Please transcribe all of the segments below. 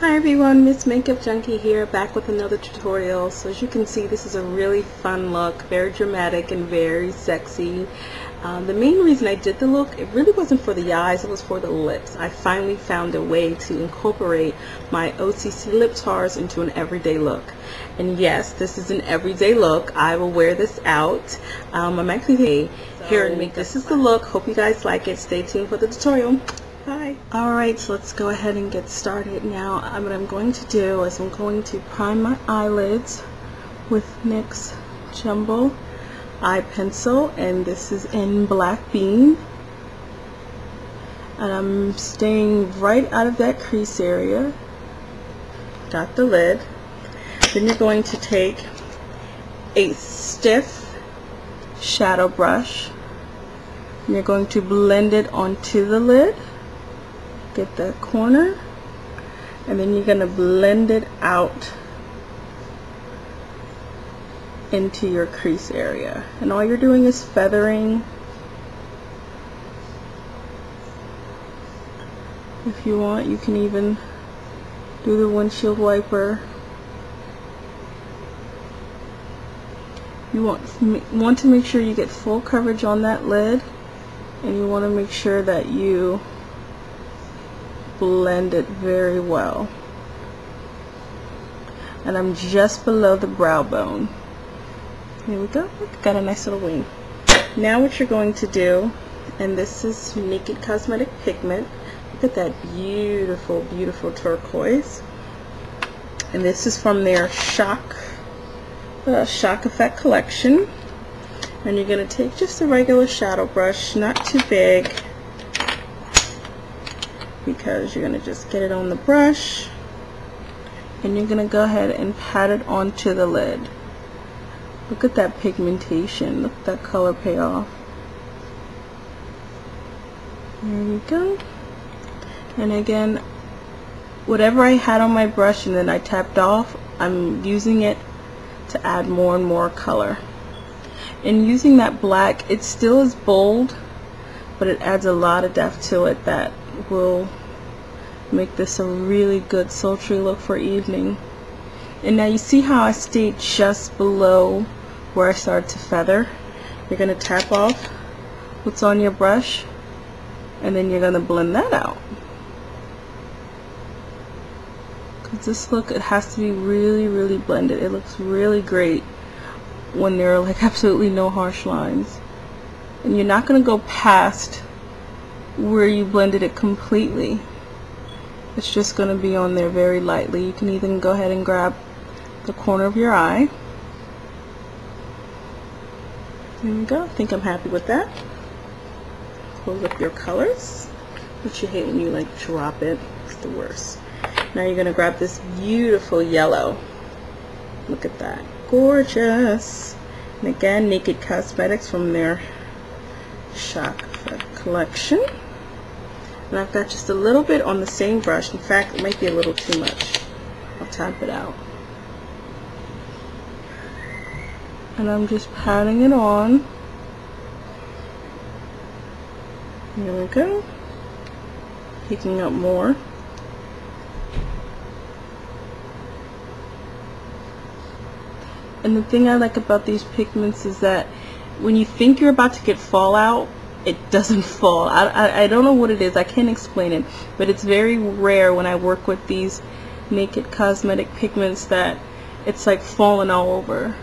Hi everyone, Miss Makeup Junkie here, back with another tutorial. So as you can see, this is a really fun look, very dramatic and very sexy. The main reason I did the look, it really wasn't for the eyes, it was for the lips. I finally found a way to incorporate my OCC lip tars into an everyday look. And yes, this is an everyday look. I will wear this out. I'm actually here and make this is the look. Hope you guys like it. Stay tuned for the tutorial. Bye. Alright, so let's go ahead and get started now. What I'm going to do is I'm going to prime my eyelids with NYX Jumbo eye pencil, and this is in Black Bean, and I'm staying right out of that crease area. Got the lid. Then you're going to take a stiff shadow brush and you're going to blend it onto the lid. Get that corner, and then you're going to blend it out into your crease area, and all you're doing is feathering. If you want, you can even do the windshield wiper. You want to make sure you get full coverage on that lid, and you want to make sure that you blend it very well. And I'm just below the brow bone. Here we go. Got a nice little wing. Now what you're going to do, and this is Naked Cosmetic Pigment. Look at that beautiful, beautiful turquoise. And this is from their Shock Effect collection. And you're going to take just a regular shadow brush, not too big, because you're going to just get it on the brush, and you're going to go ahead and pat it onto the lid. Look at that pigmentation. Look at that color payoff. There we go. And again, whatever I had on my brush and then I tapped off, I'm using it to add more and more color. And using that black, it still is bold, but it adds a lot of depth to it that will make this a really good sultry look for evening. And now you see how I stayed just below where I started to feather. You're going to tap off what's on your brush, and then you're going to blend that out. Because this look, it has to be really, really blended. It looks really great when there are like absolutely no harsh lines. And you're not going to go past where you blended it completely. It's just going to be on there very lightly. You can even go ahead and grab the corner of your eye. There we go. I think I'm happy with that. Close up your colors, which you hate when you like drop it. It's the worst. Now you're going to grab this beautiful yellow. Look at that. Gorgeous. And again, Naked Cosmetics from their Shock Effect collection. And I've got just a little bit on the same brush. In fact, it might be a little too much. I'll tap it out. And I'm just patting it on. There we go. Picking up more. And the thing I like about these pigments is that when you think you're about to get fallout, it doesn't fall. I don't know what it is. I can't explain it. But it's very rare when I work with these Naked Cosmetic pigments that it's like falling all over.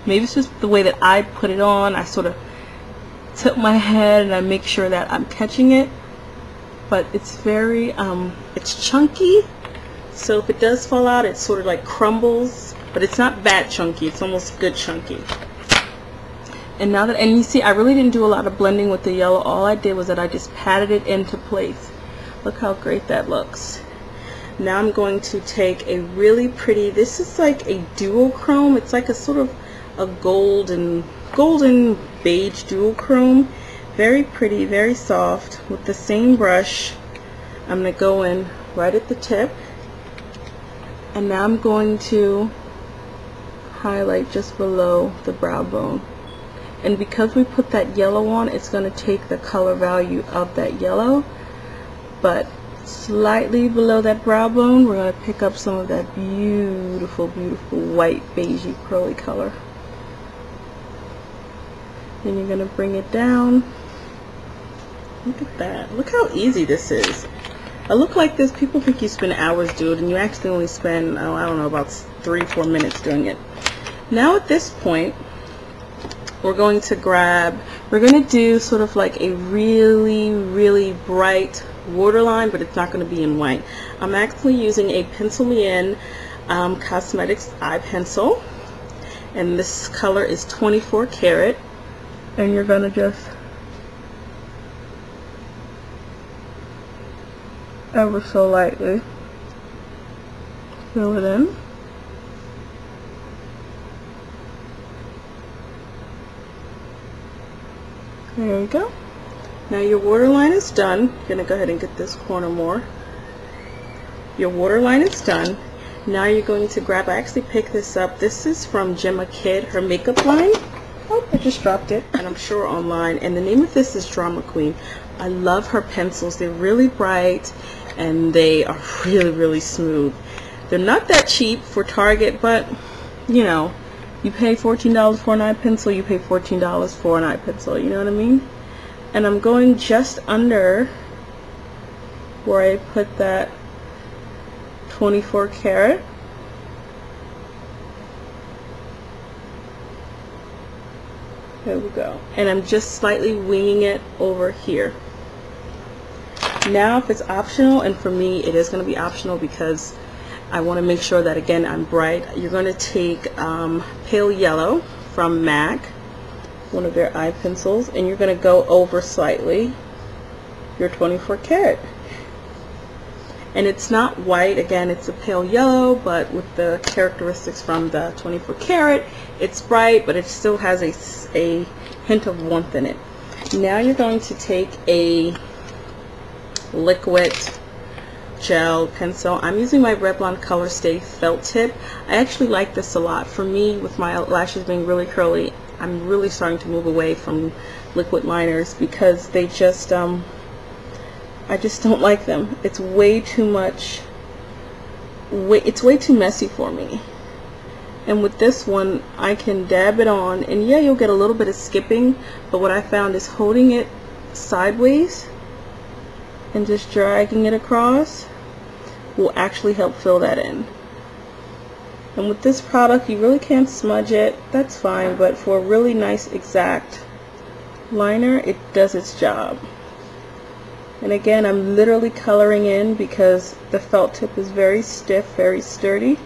Maybe it's just the way that I put it on. I sort of tip my head and I make sure that I'm catching it. But it's very, it's chunky. So if it does fall out, it sort of like crumbles. But it's not bad chunky. It's almost good chunky. And now that, and you see, I really didn't do a lot of blending with the yellow. All I did was that I just patted it into place. Look how great that looks. Now I'm going to take a really pretty, this is like a duochrome. It's like a sort of a golden beige duochrome. Very pretty, very soft. With the same brush, I'm going to go in right at the tip. And now I'm going to highlight just below the brow bone. And because we put that yellow on, it's going to take the color value of that yellow, but slightly below that brow bone, we're going to pick up some of that beautiful, beautiful white, beigey, pearly color. Then you're going to bring it down. Look at that. Look how easy this is. A look like this, people think you spend hours doing it, and you actually only spend, oh, I don't know, about 3-4 minutes doing it. Now at this point, we're going to do sort of like a really, really bright waterline, but it's not going to be in white. I'm actually using a Pencil Me In Cosmetics eye pencil, and this color is 24 karat, and you're going to just ever so lightly fill it in. There we go. Now your waterline is done. You're going to go ahead and get this corner more. Your waterline is done. Now you're going to grab, I actually picked this up. This is from Jemma Kid, her makeup line. Oh, I just dropped it. And I'm sure online. And the name of this is Drama Queen. I love her pencils. They're really bright and they are really, really smooth. They're not that cheap for Target, but you know, you pay $14 for an eye pencil, you pay $14 for an eye pencil, you know what I mean? And I'm going just under where I put that 24 karat. There we go. And I'm just slightly winging it over here. Now if it's optional, and for me it is going to be optional because I want to make sure that again I'm bright, you're going to take Pale Yellow from MAC, one of their eye pencils, and you're going to go over slightly your 24 karat. And it's not white, again it's a pale yellow, but with the characteristics from the 24 karat, it's bright, but it still has a hint of warmth in it. Now you're going to take a liquid gel pencil. I'm using my Revlon Color Stay felt tip. I actually like this a lot. For me, with my lashes being really curly, I'm really starting to move away from liquid liners because they just I just don't like them. It's way too much. It's way too messy for me. And with this one, I can dab it on, and yeah, you'll get a little bit of skipping, but what I found is holding it sideways and just dragging it across will actually help fill that in. And with this product, you really can't smudge it. That's fine, but for a really nice exact liner, it does its job. And again, I'm literally coloring in because the felt tip is very stiff, very sturdy,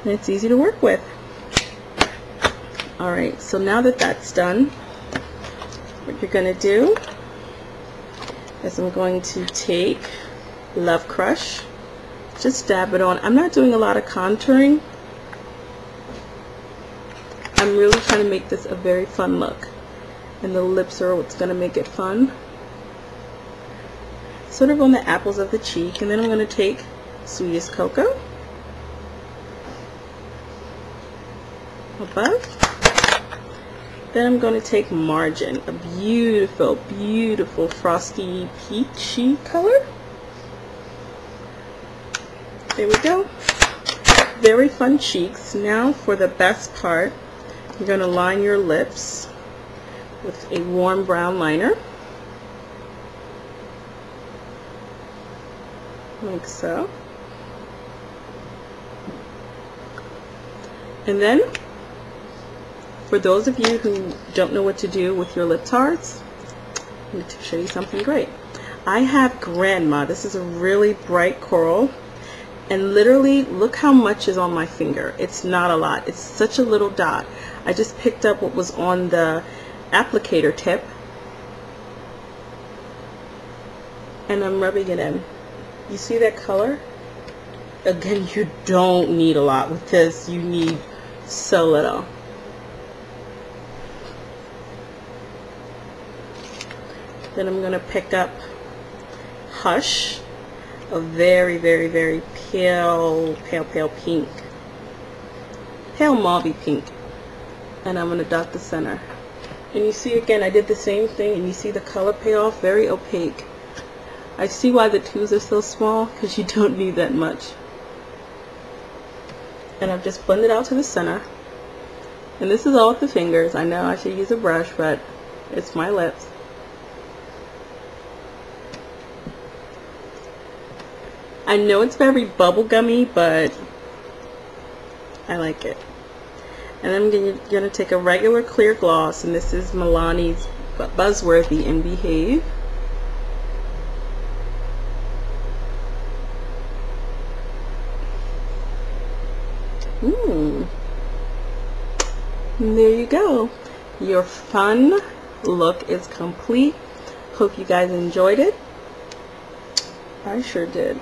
and it's easy to work with. Alright, so now that that's done, what you're going to do is I'm going to take Lovecrush, just dab it on. I'm not doing a lot of contouring. I'm really trying to make this a very fun look. And the lips are what's going to make it fun. Sort of on the apples of the cheek. And then I'm going to take Sweetest Cocoa above. Then I'm going to take Margin, a beautiful, beautiful frosty peachy color. There we go. Very fun cheeks. Now for the best part, you're going to line your lips with a warm brown liner, like so. And then, for those of you who don't know what to do with your lip tarts, I'm going to show you something great. I have Grandma. This is a really bright coral, and literally look how much is on my finger. It's not a lot. It's such a little dot. I just picked up what was on the applicator tip and I'm rubbing it in. You see that color? Again, you don't need a lot with this. You need so little. Then I'm going to pick up Hush, a very, very, very pale pink, pale mauvey pink, and I'm going to dot the center. And you see again, I did the same thing, and you see the color payoff, very opaque. I see why the twos are so small, because you don't need that much. And I've just blended out to the center. And this is all with the fingers. I know I should use a brush, but it's my lips. I know it's very bubblegummy, but I like it. And I'm gonna take a regular clear gloss, and this is Milani's Buzzworthy and Behave. And there you go. Your fun look is complete. Hope you guys enjoyed it. I sure did.